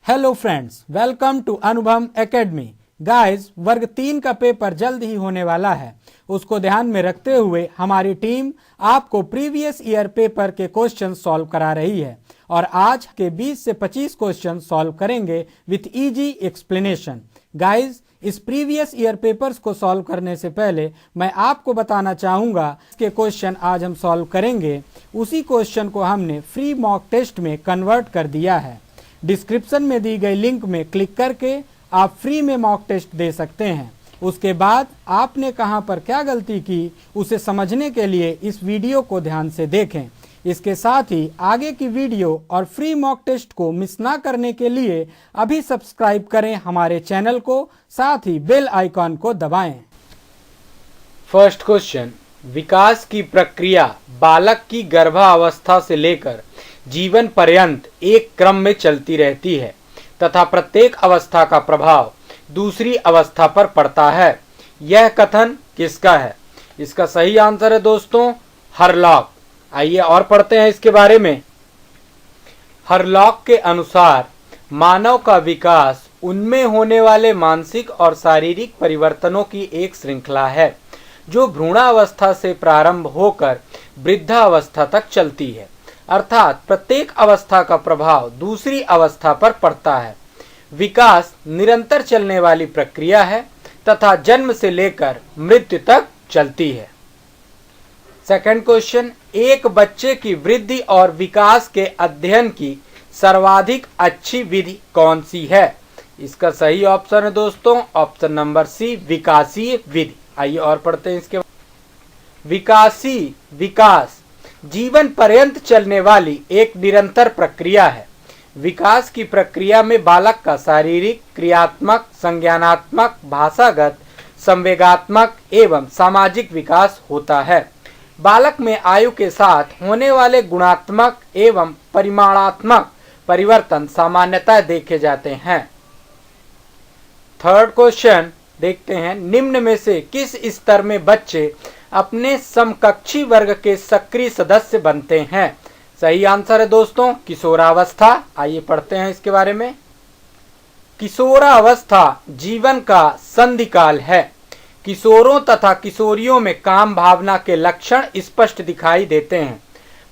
Hello friends, welcome to अनुभव academy. Guys, वर्ग 3 का पेपर जल्द ही होने वाला है। उसको ध्यान में रखते हुए हमारी टीम आपको प्रीवियस ईयर पेपर के क्वेश्चन सॉल्व करा रही है और आज के 20 से 25 क्वेश्चन सॉल्व करेंगे विथ इजी एक्सप्लेनेशन। गाइस, इस प्रीवियस ईयर पेपर्स को सॉल्व करने से पहले मैं आपको बताना चाहूँगा कि क्वेश्चन आज हम सॉल्व करेंगे उसी क्वेश्चन को हमने फ्री मॉक टेस्ट में कन्वर्ट कर दिया है। डिस्क्रिप्शन में दी गई लिंक में क्लिक करके आप फ्री में मॉक टेस्ट दे सकते हैं। उसके बाद आपने कहां पर क्या गलती की उसे समझने के लिए इस वीडियो को ध्यान से देखें। इसके साथ ही आगे की वीडियो और फ्री मॉक टेस्ट को मिस ना करने के लिए अभी सब्सक्राइब करें हमारे चैनल को, साथ ही बेल आइकॉन को दबाएं। फर्स्ट क्वेश्चन, विकास की प्रक्रिया बालक की गर्भावस्था से लेकर जीवन पर्यंत एक क्रम में चलती रहती है तथा प्रत्येक अवस्था का प्रभाव दूसरी अवस्था पर पड़ता है। यह कथन किसका है? इसका सही आंसर है दोस्तों हरलॉक। आइए और पढ़ते हैं इसके बारे में। हरलॉक के अनुसार मानव का विकास उनमें होने वाले मानसिक और शारीरिक परिवर्तनों की एक श्रृंखला है जो भ्रूणावस्था से प्रारंभ होकर वृद्धावस्था तक चलती है। अर्थात प्रत्येक अवस्था का प्रभाव दूसरी अवस्था पर पड़ता है। विकास निरंतर चलने वाली प्रक्रिया है तथा जन्म से लेकर मृत्यु तक चलती है। सेकंड क्वेश्चन, एक बच्चे की वृद्धि और विकास के अध्ययन की सर्वाधिक अच्छी विधि कौन सी है? इसका सही ऑप्शन है दोस्तों ऑप्शन नंबर सी, विकासीय विधि। आइए और पढ़ते हैं इसके बाद। विकासीय विकास जीवन पर्यंत चलने वाली एक निरंतर प्रक्रिया है। विकास की प्रक्रिया में बालक का शारीरिक, क्रियात्मक, संज्ञानात्मक, भाषागत, संवेगात्मक एवं सामाजिक विकास होता है। बालक में आयु के साथ होने वाले गुणात्मक एवं परिमाणात्मक परिवर्तन सामान्यतः देखे जाते हैं। थर्ड क्वेश्चन देखते हैं, निम्न में से किस स्तर में बच्चे अपने समकक्षी वर्ग के सक्रिय सदस्य बनते हैं? सही आंसर है दोस्तों किशोरावस्था। आइए पढ़ते हैं इसके बारे में। किशोरावस्था जीवन का संधिकाल है। किशोरों तथा किशोरियों में काम भावना के लक्षण स्पष्ट दिखाई देते हैं।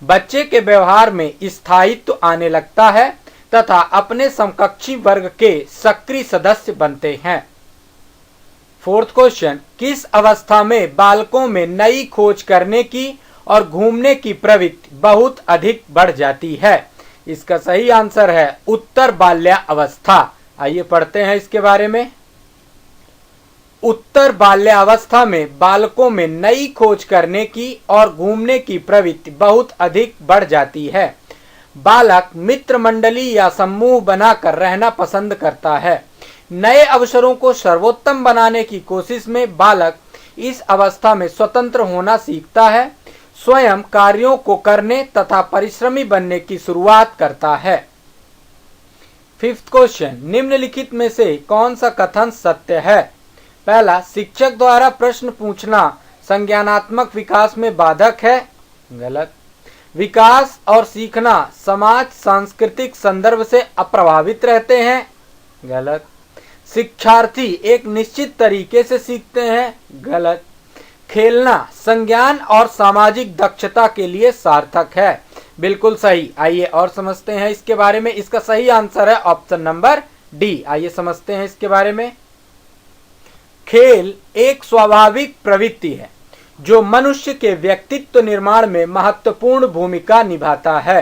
बच्चे के व्यवहार में स्थायित्व आने लगता है तथा अपने समकक्षी वर्ग के सक्रिय सदस्य बनते हैं। फोर्थ क्वेश्चन, किस अवस्था में बालकों में नई खोज करने की और घूमने की प्रवृत्ति बहुत अधिक बढ़ जाती है? इसका सही आंसर है उत्तर बाल्यावस्था। आइए पढ़ते हैं इसके बारे में। उत्तर बाल्यावस्था में बालकों में नई खोज करने की और घूमने की प्रवृत्ति बहुत अधिक बढ़ जाती है। बालक मित्र मंडली या समूह बनाकर रहना पसंद करता है। नए अवसरों को सर्वोत्तम बनाने की कोशिश में बालक इस अवस्था में स्वतंत्र होना सीखता है, स्वयं कार्यों को करने तथा परिश्रमी बनने की शुरुआत करता है। फिफ्थ क्वेश्चन, निम्नलिखित में से कौन सा कथन सत्य है? पहला, शिक्षक द्वारा प्रश्न पूछना संज्ञानात्मक विकास में बाधक है। गलत। विकास और सीखना समाज सांस्कृतिक संदर्भ से अप्रभावित रहते हैं। गलत। शिक्षार्थी एक निश्चित तरीके से सीखते हैं। गलत। खेलना संज्ञान और सामाजिक दक्षता के लिए सार्थक है। बिल्कुल सही। आइए और समझते हैं इसके बारे में। इसका सही आंसर है ऑप्शन नंबर डी। आइए समझते हैं इसके बारे में। खेल एक स्वाभाविक प्रवृत्ति है जो मनुष्य के व्यक्तित्व निर्माण में महत्वपूर्ण भूमिका निभाता है।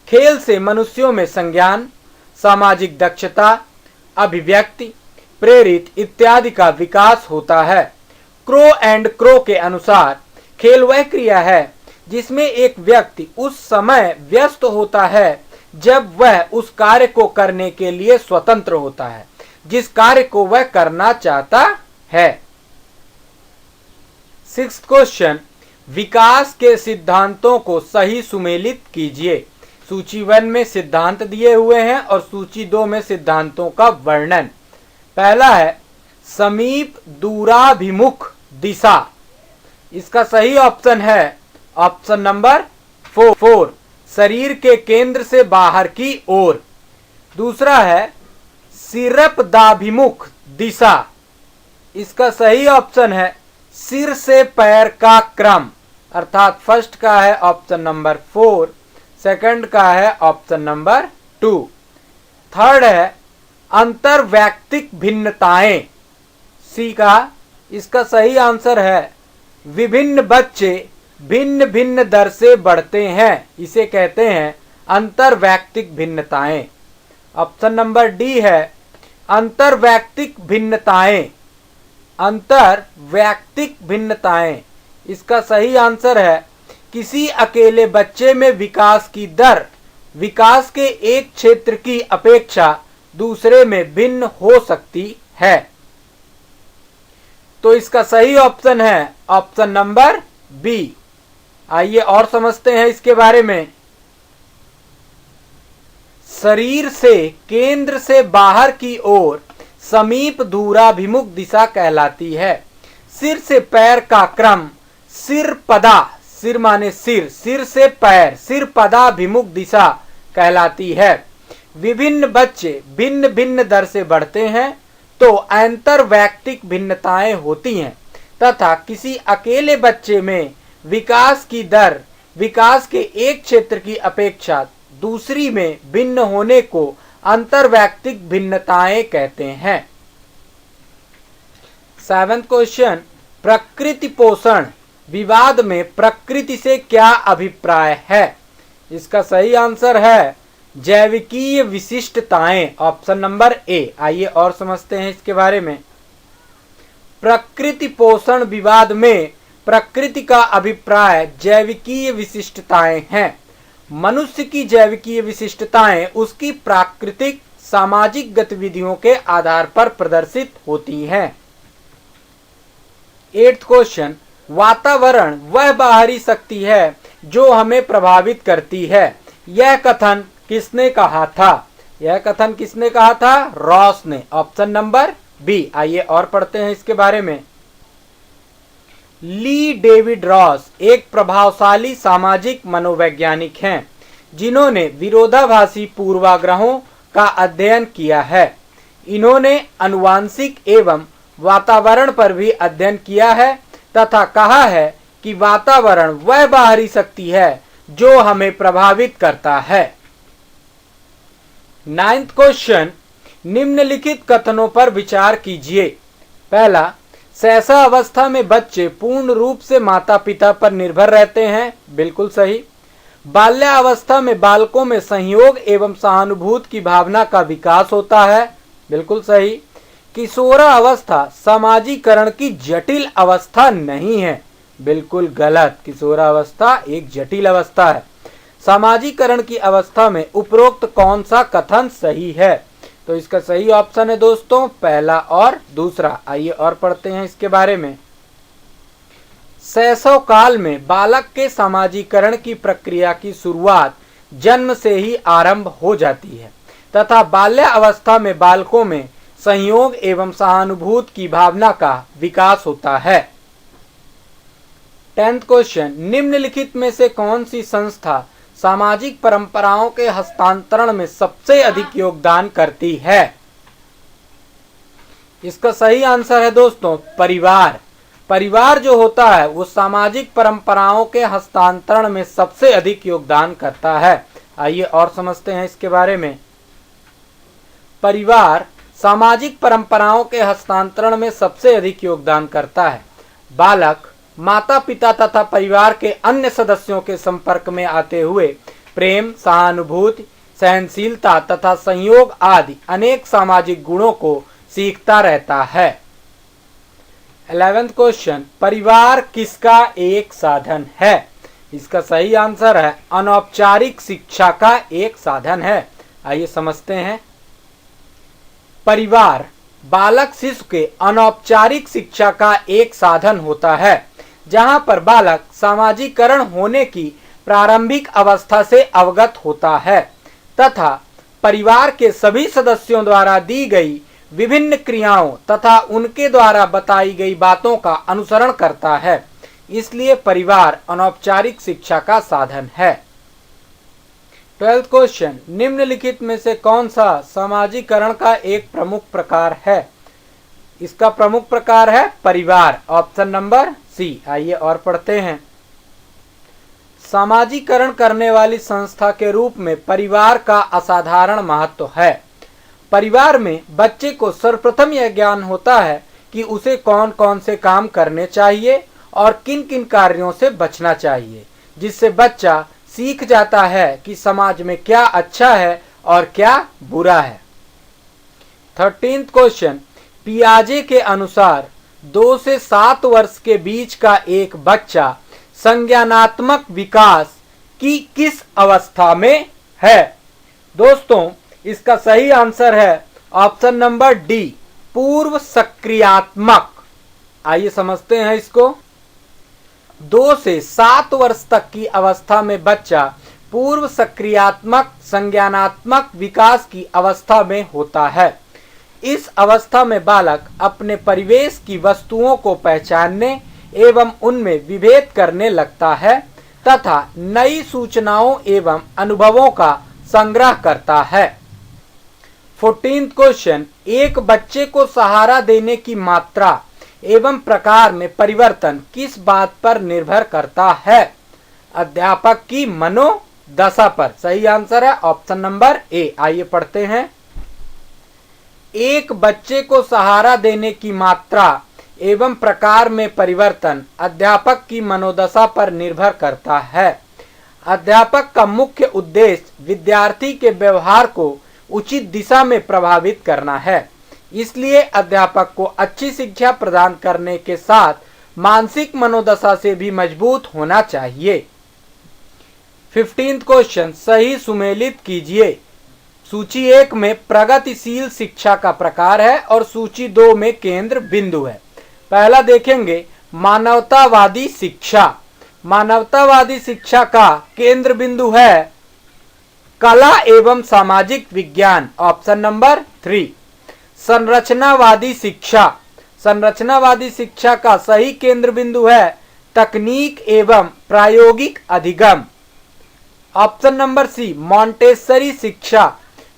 खेल से मनुष्यों में संज्ञान, सामाजिक दक्षता, अभिव्यक्ति, प्रेरित इत्यादि का विकास होता है। क्रो एंड क्रो के अनुसार खेल वह क्रिया है जिसमें एक व्यक्ति उस समय व्यस्त होता है जब वह उस कार्य को करने के लिए स्वतंत्र होता है जिस कार्य को वह करना चाहता है। सिक्स्थ क्वेश्चन, विकास के सिद्धांतों को सही सुमेलित कीजिए। सूची 1 में सिद्धांत दिए हुए हैं और सूची 2 में सिद्धांतों का वर्णन। पहला है समीप दूराभिमुख दिशा। इसका सही ऑप्शन है ऑप्शन नंबर 4, शरीर के केंद्र से बाहर की ओर। दूसरा है सिरपदाभिमुख दिशा। इसका सही ऑप्शन है सिर से पैर का क्रम, अर्थात फर्स्ट का है ऑप्शन नंबर 4, सेकंड का है ऑप्शन नंबर 2। थर्ड है अंतर्वैयक्तिक भिन्नताएं, सी का। इसका सही आंसर है विभिन्न बच्चे भिन्न भिन्न दर से बढ़ते हैं, इसे कहते हैं अंतर्वैयक्तिक भिन्नताएं। ऑप्शन नंबर डी है अंतर्वैयक्तिक भिन्नताएं, अंतर्वैयक्तिक भिन्नताएं। इसका सही आंसर है किसी अकेले बच्चे में विकास की दर विकास के एक क्षेत्र की अपेक्षा दूसरे में भिन्न हो सकती है। तो इसका सही ऑप्शन है ऑप्शन नंबर बी। आइए और समझते हैं इसके बारे में। शरीर से केंद्र से बाहर की ओर समीप दूराभिमुख दिशा कहलाती है। सिर से पैर का क्रम सिरपदा, सिर माने सिर, सिर से पैर सिरपदाभिमुख दिशा कहलाती है। विभिन्न बच्चे भिन्न भिन्न दर से बढ़ते हैं तो अंतर्वैयक्तिक भिन्नताएं होती हैं तथा किसी अकेले बच्चे में विकास की दर विकास के एक क्षेत्र की अपेक्षा दूसरी में भिन्न होने को अंतर्वैयक्तिक भिन्नताएं कहते हैं। 7th क्वेश्चन, प्रकृति पोषण विवाद में प्रकृति से क्या अभिप्राय है? इसका सही आंसर है जैविकीय विशिष्टताएं, ऑप्शन नंबर ए। आइए और समझते हैं इसके बारे में। प्रकृति पोषण विवाद में प्रकृति का अभिप्राय जैविकीय विशिष्टताएं हैं। मनुष्य की जैविकीय विशिष्टताएं उसकी प्राकृतिक सामाजिक गतिविधियों के आधार पर प्रदर्शित होती हैं। 8th क्वेश्चन, वातावरण वह बाहरी शक्ति है जो हमें प्रभावित करती है। यह कथन किसने कहा था? यह कथन किसने कहा था? रॉस ने, ऑप्शन नंबर बी। आइए और पढ़ते हैं इसके बारे में। ली डेविड रॉस एक प्रभावशाली सामाजिक मनोवैज्ञानिक हैं जिन्होंने विरोधाभासी पूर्वाग्रहों का अध्ययन किया है। इन्होंने आनुवांशिक एवं वातावरण पर भी अध्ययन किया है तथा कहा है कि वातावरण वह बाहरी शक्ति है जो हमें प्रभावित करता है। 9th क्वेश्चन, निम्नलिखित कथनों पर विचार कीजिए। पहला, शैशव अवस्था में बच्चे पूर्ण रूप से माता पिता पर निर्भर रहते हैं, बिल्कुल सही। बाल्यावस्था में बालकों में संयोग एवं सहानुभूति की भावना का विकास होता है, बिल्कुल सही। किशोरावस्था समाजीकरण की जटिल अवस्था नहीं है, बिल्कुल गलत। किशोरावस्था एक जटिल अवस्था है। सामाजिकरण की अवस्था में उपरोक्त कौन सा कथन सही है? तो इसका सही ऑप्शन है दोस्तों पहला और दूसरा। आइए और पढ़ते हैं इसके बारे में। शैशव काल में बालक के सामाजिकरण की प्रक्रिया की शुरुआत जन्म से ही आरंभ हो जाती है तथा बाल्यावस्था में बालकों में संयोग एवं सहानुभूति की भावना का विकास होता है। 10th क्वेश्चन, निम्नलिखित में से कौन सी संस्था सामाजिक परंपराओं के हस्तांतरण में सबसे अधिक योगदान करती है? इसका सही आंसर है दोस्तों परिवार। परिवार जो होता है वो सामाजिक परंपराओं के हस्तांतरण में सबसे अधिक योगदान करता है। आइए और समझते हैं इसके बारे में। परिवार सामाजिक परंपराओं के हस्तांतरण में सबसे अधिक योगदान करता है। बालक माता पिता तथा परिवार के अन्य सदस्यों के संपर्क में आते हुए प्रेम, सहानुभूति, सहनशीलता तथा संयोग आदि अनेक सामाजिक गुणों को सीखता रहता है। 11th क्वेश्चन, परिवार किसका एक साधन है? इसका सही आंसर है अनौपचारिक शिक्षा का एक साधन है। आइए समझते हैं। परिवार बालक शिशु के अनौपचारिक शिक्षा का एक साधन होता है जहां पर बालक सामाजिकरण होने की प्रारंभिक अवस्था से अवगत होता है तथा परिवार के सभी सदस्यों द्वारा दी गई विभिन्न क्रियाओं तथा उनके द्वारा बताई गई बातों का अनुसरण करता है। इसलिए परिवार अनौपचारिक शिक्षा का साधन है। 12th क्वेश्चन, निम्नलिखित में से कौन सा समाजीकरण का एक प्रमुख प्रकार है? इसका प्रमुख प्रकार है परिवार, ऑप्शन नंबर सी। आइए और पढ़ते हैं। समाजीकरण करने वाली संस्था के रूप में परिवार का असाधारण महत्व है। परिवार में बच्चे को सर्वप्रथम यह ज्ञान होता है कि उसे कौन कौन से काम करने चाहिए और किन किन कार्यों से बचना चाहिए, जिससे बच्चा सीख जाता है कि समाज में क्या अच्छा है और क्या बुरा है। 13th क्वेश्चन, पियाजे के अनुसार 2 से 7 वर्ष के बीच का एक बच्चा संज्ञानात्मक विकास की किस अवस्था में है? दोस्तों, इसका सही आंसर है ऑप्शन नंबर डी, पूर्व सक्रियात्मक। आइए समझते हैं इसको। 2 से 7 वर्ष तक की अवस्था में बच्चा पूर्व सक्रियात्मक संज्ञानात्मक विकास की अवस्था में होता है। इस अवस्था में बालक अपने परिवेश की वस्तुओं को पहचानने एवं उनमें विभेद करने लगता है तथा नई सूचनाओं एवं अनुभवों का संग्रह करता है। 14th क्वेश्चन, एक बच्चे को सहारा देने की मात्रा एवं प्रकार में परिवर्तन किस बात पर निर्भर करता है? अध्यापक की मनोदशा पर। सही आंसर है ऑप्शन नंबर ए। आइए पढ़ते हैं। एक बच्चे को सहारा देने की मात्रा एवं प्रकार में परिवर्तन अध्यापक की मनोदशा पर निर्भर करता है। अध्यापक का मुख्य उद्देश्य विद्यार्थी के व्यवहार को उचित दिशा में प्रभावित करना है। इसलिए अध्यापक को अच्छी शिक्षा प्रदान करने के साथ मानसिक मनोदशा से भी मजबूत होना चाहिए। 15th क्वेश्चन, सही सुमेलित कीजिए। सूची 1 में प्रगतिशील शिक्षा का प्रकार है और सूची 2 में केंद्र बिंदु है। पहला देखेंगे मानवतावादी शिक्षा। मानवतावादी शिक्षा का केंद्र बिंदु है कला एवं सामाजिक विज्ञान, ऑप्शन नंबर 3। संरचनावादी शिक्षा। संरचनावादी शिक्षा का सही केंद्र बिंदु है तकनीक एवं प्रायोगिक अधिगम, ऑप्शन नंबर सी। मॉन्टेसरी शिक्षा।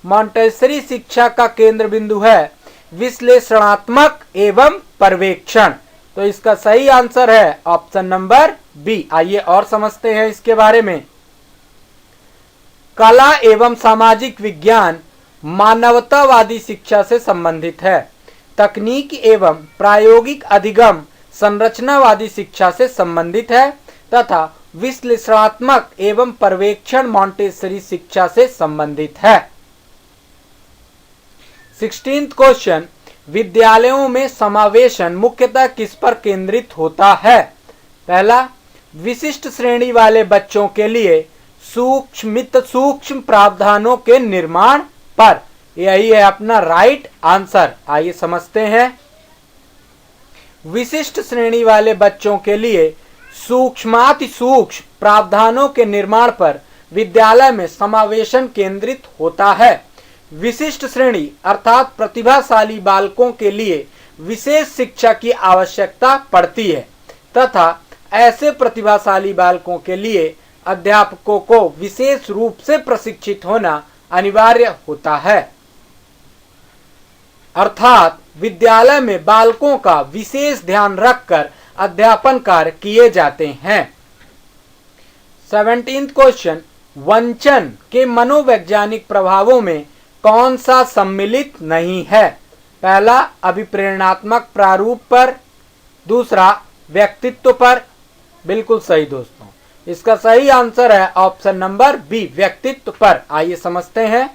मॉन्टेसरी शिक्षा का केंद्र बिंदु है विश्लेषणात्मक एवं पर्यवेक्षण। तो इसका सही आंसर है ऑप्शन नंबर बी। आइए और समझते हैं इसके बारे में। कला एवं सामाजिक विज्ञान मानवतावादी शिक्षा से संबंधित है। तकनीक एवं प्रायोगिक अधिगम संरचनावादी शिक्षा से संबंधित है तथा विश्लेषणात्मक एवं पर्यवेक्षण मॉन्टेसरी शिक्षा से संबंधित है। 16th क्वेश्चन, विद्यालयों में समावेशन मुख्यतः किस पर केंद्रित होता है? पहला, विशिष्ट श्रेणी वाले बच्चों के लिए सूक्ष्म प्रावधानों के निर्माण पर। यही है अपना राइट आंसर। आइए समझते हैं। विशिष्ट श्रेणी वाले बच्चों के लिए सूक्ष्माति सूक्ष्म प्रावधानों के निर्माण पर विद्यालय में समावेशन केंद्रित होता है। विशिष्ट श्रेणी अर्थात प्रतिभाशाली बालकों के लिए विशेष शिक्षा की आवश्यकता पड़ती है तथा ऐसे प्रतिभाशाली बालकों के लिए अध्यापकों को विशेष रूप से प्रशिक्षित होना अनिवार्य होता है। अर्थात विद्यालय में बालकों का विशेष ध्यान रखकर अध्यापन कार्य किए जाते हैं। 17th क्वेश्चन, वंचन के मनोवैज्ञानिक प्रभावों में कौन सा सम्मिलित नहीं है? पहला, अभिप्रेरणात्मक प्रारूप पर। दूसरा, व्यक्तित्व पर। बिल्कुल सही दोस्तों, इसका सही आंसर है ऑप्शन नंबर बी, व्यक्तित्व पर। आइए समझते हैं।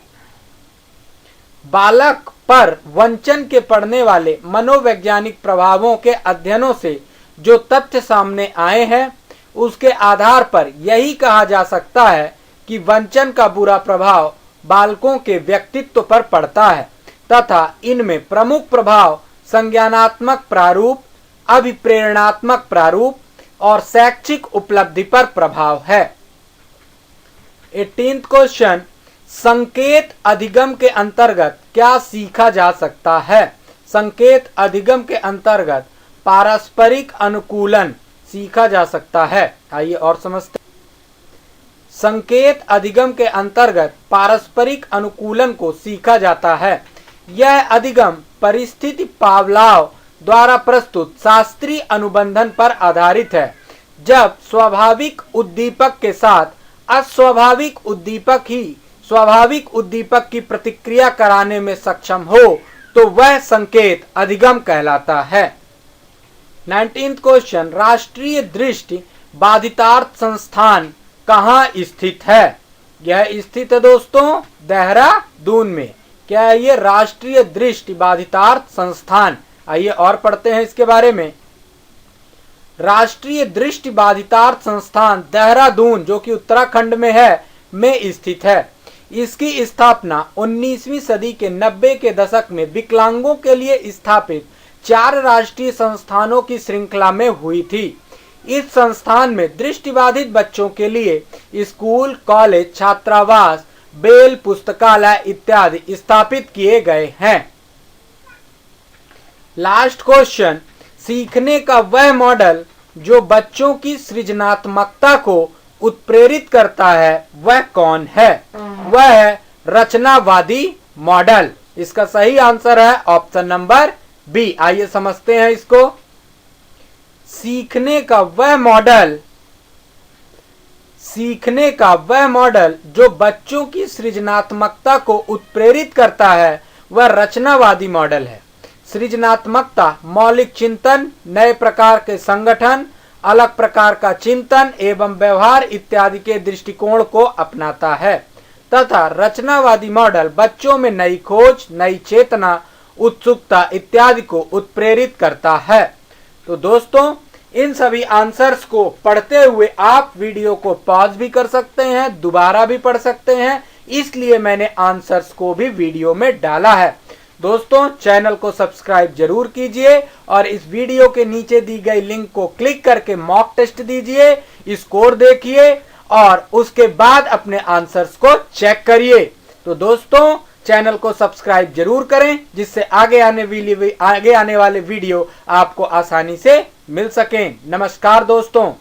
बालक पर वंचन के पड़ने वाले मनोवैज्ञानिक प्रभावों के अध्ययनों से जो तथ्य सामने आए हैं उसके आधार पर यही कहा जा सकता है कि वंचन का बुरा प्रभाव बालकों के व्यक्तित्व पर पड़ता है तथा इनमें प्रमुख प्रभाव संज्ञानात्मक प्रारूप, अभिप्रेरणात्मक प्रारूप और शैक्षिक उपलब्धि पर प्रभाव है। 18th क्वेश्चन, संकेत अधिगम के अंतर्गत क्या सीखा जा सकता है? संकेत अधिगम के अंतर्गत पारस्परिक अनुकूलन सीखा जा सकता है। आइए और समझते हैं। संकेत अधिगम के अंतर्गत पारस्परिक अनुकूलन को सीखा जाता है। यह अधिगम परिस्थिति पावलाव द्वारा प्रस्तुत शास्त्रीय अनुबंधन पर आधारित है। जब स्वाभाविक उद्दीपक के साथ अस्वाभाविक उद्दीपक ही स्वाभाविक उद्दीपक की प्रतिक्रिया कराने में सक्षम हो तो वह संकेत अधिगम कहलाता है। 19th क्वेश्चन, राष्ट्रीय दृष्टि बाधितार्थ संस्थान कहाँ स्थित है? यह स्थित है दोस्तों देहरादून में। क्या है ये? राष्ट्रीय दृष्टि बाधितार्थ संस्थान। आइए और पढ़ते हैं इसके बारे में। राष्ट्रीय दृष्टि बाधितार्थ संस्थान देहरादून, जो कि उत्तराखंड में है, में स्थित है। इसकी स्थापना 19वीं सदी के 90 के दशक में विकलांगों के लिए स्थापित 4 राष्ट्रीय संस्थानों की श्रृंखला में हुई थी। इस संस्थान में दृष्टिबाधित बच्चों के लिए स्कूल, कॉलेज, छात्रावास, बेल, पुस्तकालय इत्यादि स्थापित किए गए हैं। लास्ट क्वेश्चन, सीखने का वह मॉडल जो बच्चों की सृजनात्मकता को उत्प्रेरित करता है वह कौन है? वह है रचनावादी मॉडल। इसका सही आंसर है ऑप्शन नंबर बी। आइए समझते हैं इसको। सीखने का वह मॉडल जो बच्चों की सृजनात्मकता को उत्प्रेरित करता है वह रचनावादी मॉडल है। सृजनात्मकता मौलिक चिंतन, नए प्रकार के संगठन, अलग प्रकार का चिंतन एवं व्यवहार इत्यादि के दृष्टिकोण को अपनाता है तथा रचनावादी मॉडल बच्चों में नई खोज, नई चेतना, उत्सुकता इत्यादि को उत्प्रेरित करता है। तो दोस्तों, इन सभी आंसर्स को पढ़ते हुए आप वीडियो को पॉज भी कर सकते हैं, दोबारा भी पढ़ सकते हैं, इसलिए मैंने आंसर्स को भी वीडियो में डाला है। दोस्तों, चैनल को सब्सक्राइब जरूर कीजिए और इस वीडियो के नीचे दी गई लिंक को क्लिक करके मॉक टेस्ट दीजिए, स्कोर देखिए और उसके बाद अपने आंसर्स को चेक करिए। तो दोस्तों, चैनल को सब्सक्राइब जरूर करें जिससे आगे आने वाले वीडियो आपको आसानी से मिल सकें। नमस्कार दोस्तों।